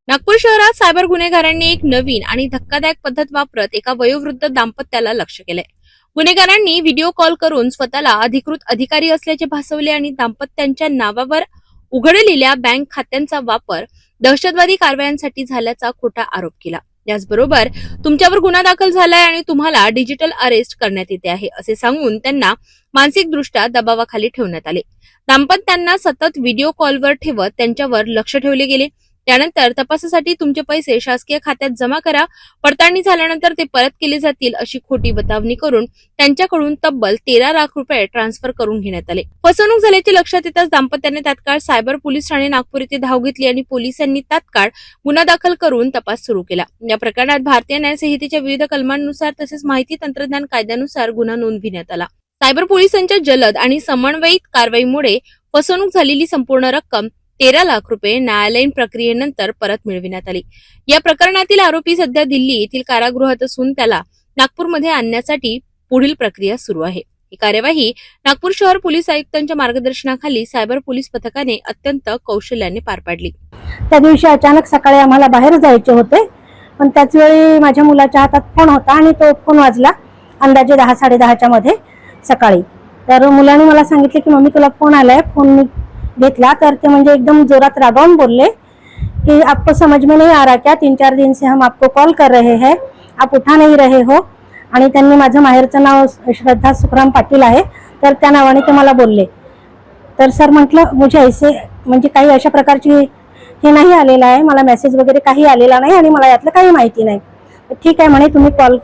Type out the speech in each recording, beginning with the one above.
नागपूर शहरात सायबर गुन्हेगारांनी एक नवीन आणि धक्कादायक पद्धत वापरत एका वयोवृद्ध दाम्पत्याला लक्ष्य केलंय। गुन्हेगारांनी व्हिडिओ कॉल करून स्वतःला अधिकृत अधिकारी असल्याचे भासवले आणि दाम्पत्यांच्या नावावर उघडलेल्या बँक खात्यांचा वापर दहशतवादी कारवायांसाठी झाल्याचा खोटा आरोप केला। याचबरोबर तुमच्यावर गुन्हा दाखल झालाय आणि तुम्हाला डिजिटल अरेस्ट करण्यात येते आहे असे सांगून त्यांना मानसिकदृष्ट्या दबावाखाली ठेवण्यात आले। दाम्पत्यांना सतत व्हिडिओ कॉलवर ठेवत त्यांच्यावर लक्ष ठेवले गेले। त्यानंतर तपासासाठी तुमचे पैसे शासकीय खात्यात जमा करा, पडताळणी झाल्यानंतर ते परत केले जातील अशी खोटी बतावणी करून त्यांच्याकडून तब्बल 13 लाख रुपये ट्रान्सफर करून घेण्यात आले। फसवणूक झाल्याचे लक्षात येताच दाम्पत्याने तात्काळ सायबर पोलीस ठाणे नागपूर येथे धाव घेतली आणि पोलिसांनी तात्काळ गुन्हा दाखल करून तपास सुरू केला। या प्रकरणात भारतीय न्याय संहितेच्या विविध कलमांनुसार तसेच माहिती तंत्रज्ञान कायद्यानुसार गुन्हा नोंदविण्यात आला। सायबर पोलिसांच्या जलद आणि समन्वयित कारवाईमुळे फसवणूक झालेली संपूर्ण रक्कम 13 लाख रुपये न्यायालयीन प्रक्रियेनंतर परत मिळविण्यात आली। या प्रकरणातील आरोपी सध्या दिल्ली येथील कारागृहात असून त्याला नागपूरमध्ये आणण्यासाठी पुढील प्रक्रिया सुरू आहे। ही कार्यवाही नागपूर शहर पोलीस आयुक्तांच्या मार्गदर्शनाखाली सायबर पोलीस पथकाने अत्यंत कौशल्याने पार पाडली। त्या दिवशी अचानक सकाळी आम्हाला बाहेर जायचे होते, पण त्याच वेळी माझ्या मुलाच्या हातात फोन होता आणि तो फोन वाजला अंदाजे 10-10:30च्या मध्ये सकाळी। तर मुलाने मला सांगितले की मम्मी तुला फोन आलाय। फोन मी घेतला तर ते म्हणजे एकदम जोरात रागावून बोलले कि आपको समझ में नहीं आ रहा क्या, 3-4 दिन से हम आपको कॉल कर रहे हैं, आप उठा नहीं रहे हो। आणि त्यांनी माझं माहेरचं नाव श्रद्धा सुखराम पाटील आहे, तर त्या नावाने ते मला बोलले। तर सर म्हटलं मुझे ऐसे म्हणजे काही अशा प्रकारची हे नाही आलेला आहे, मला मेसेज वगैरे काही आलेला नाही आणि मला यातलं काही माहिती नाही। ठीक आहे म्हणे, तुम्ही कॉल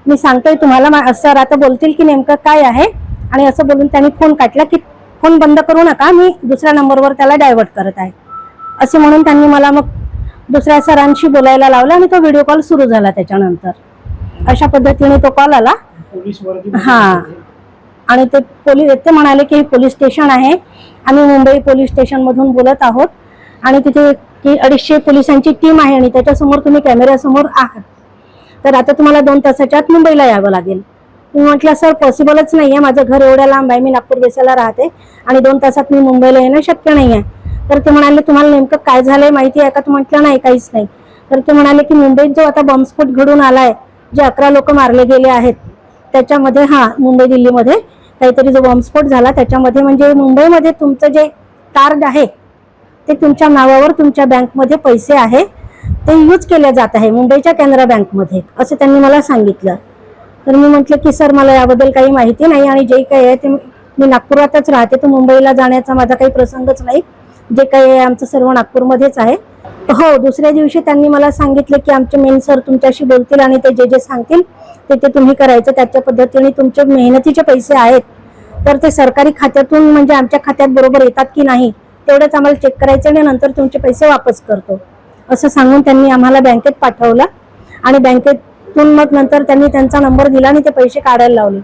मी सांगतोय तुम्हाला, सर आता बोलतील की नेमकं काय आहे। आणि असं बोलून त्यांनी फोन काटला की फोन बंद करू नका, मी दुसऱ्या नंबरवर त्याला डायव्हर्ट करत आहे असे म्हणून त्यांनी मला मग दुसऱ्या सरांशी बोलायला लावलं आणि तो व्हिडिओ कॉल सुरू झाला। त्याच्यानंतर अशा पद्धतीने तो कॉल आला। आणि ते म्हणाले की पोलीस स्टेशन आहे, आम्ही मुंबई पोलीस स्टेशन मधून बोलत आहोत आणि तिथे 250 पोलिसांची टीम आहे आणि त्याच्यासमोर तुम्ही कॅमेऱ्यासमोर आहात, तर आता तुम्हाला 2 तासाच्या आत मुंबईला यावं लागेल। मी म्हटलं सर पॉसिबलच नाहीये, माझं घर एवढ्या लांब आहे, मी नागपूर बेसाला राहते आणि 2 तासात मी मुंबईला येणं शक्य नाहीये। तर ते म्हणाले तुम्हाला नेमकं काय झालंय माहिती आहे का? तर म्हटलं नाही, काहीच नाही। तर ते म्हणाले की मुंबईत जो आता बॉम्बस्फोट घडून आलाय, जे 11 लोक मारले गेले आहेत त्याच्यामध्ये मुंबई दिल्लीमध्ये काहीतरी जो बॉम्बस्फोट झाला त्याच्यामध्ये म्हणजे मुंबईमध्ये तुमचं जे कार्ड आहे ते तुमच्या नावावर तुमच्या बँकमध्ये पैसे आहे ते यूज केले जात आहे मुंबईच्या कॅनरा बँकमध्ये, असं त्यांनी मला सांगितलं। तर मी म्हटलं की सर मला याबद्दल काही माहिती नाही आणि जे काही आहे ते मी नागपुरातच राहते, तर मुंबईला जाण्याचा माझा काही प्रसंगच नाही, जे काही आहे आमचं सर्व नागपूरमध्येच आहे। हो, दुसऱ्या दिवशी त्यांनी मला सांगितलं की आमचे मेन सर तुमच्याशी बोलतील आणि ते जे सांगतील ते तुम्ही करायचं, त्याच्या पद्धतीने तुमचे मेहनतीचे पैसे आहेत तर ते सरकारी खात्यातून म्हणजे आमच्या खात्यात बरोबर येतात की नाही तेवढंच आम्हाला चेक करायचं आणि नंतर तुमचे पैसे वापस करतो असं सांगून त्यांनी आम्हाला बँकेत पाठवलं। आणि बँकेतून मग नंतर त्यांनी त्यांचा नंबर दिला आणि ते पैसे काढायला लावले।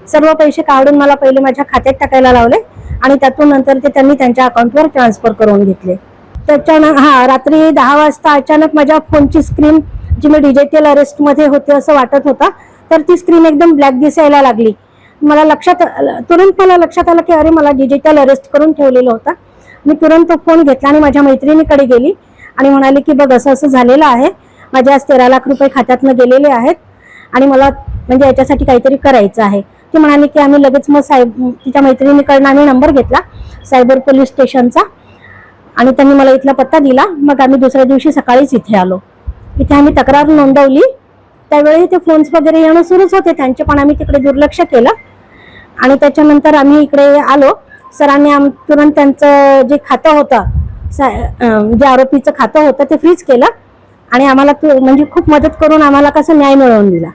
सर्व पैसे काढून मला पहिले माझ्या खात्यात टाकायला लावले आणि त्यातून नंतर ते त्यांनी त्यांच्या अकाउंटवर ट्रान्सफर करून घेतले। त्याच्यानंतर रात्री 10 वाजता अचानक माझ्या फोनची स्क्रीन जी मी डिजिटल अरेस्ट मध्ये होते असं वाटत होता, तर ती स्क्रीन एकदम ब्लॅक दिसायला लागली। मला तुरंत लक्षात आलं की अरे मला डिजिटल अरेस्ट करून ठेवलेलं होतं। मी तुरंत फोन घेतला आणि माझ्या मैत्रिणीकडे गेली आणि म्हणाले की बघ असं असं झालेलं आहे, माझे आज 13 लाख रुपये खात्यातनं गेलेले आहेत आणि मला म्हणजे याच्यासाठी काहीतरी करायचं आहे। ती म्हणाली की आम्ही लगेच मग तिच्या मैत्रिणीकडनं आम्ही नंबर घेतला सायबर पोलीस स्टेशनचा आणि त्यांनी मला इथला पत्ता दिला। मग आम्ही दुसऱ्या दिवशी सकाळीच इथे आलो। इथे आम्ही तक्रार नोंदवली, त्यावेळी ते फोन्स वगैरे येणं सुरूच होते त्यांचे, पण आम्ही तिकडे दुर्लक्ष केलं आणि त्याच्यानंतर आम्ही इकडे आलो। सरांनी तुरंत त्यांचं जे खातं होतं जे आरोपीचं खातं होतं ते फ्रीज केलं आणि आम्हाला म्हणजे खूप मदत करून आम्हाला कसं न्याय मिळवून दिला।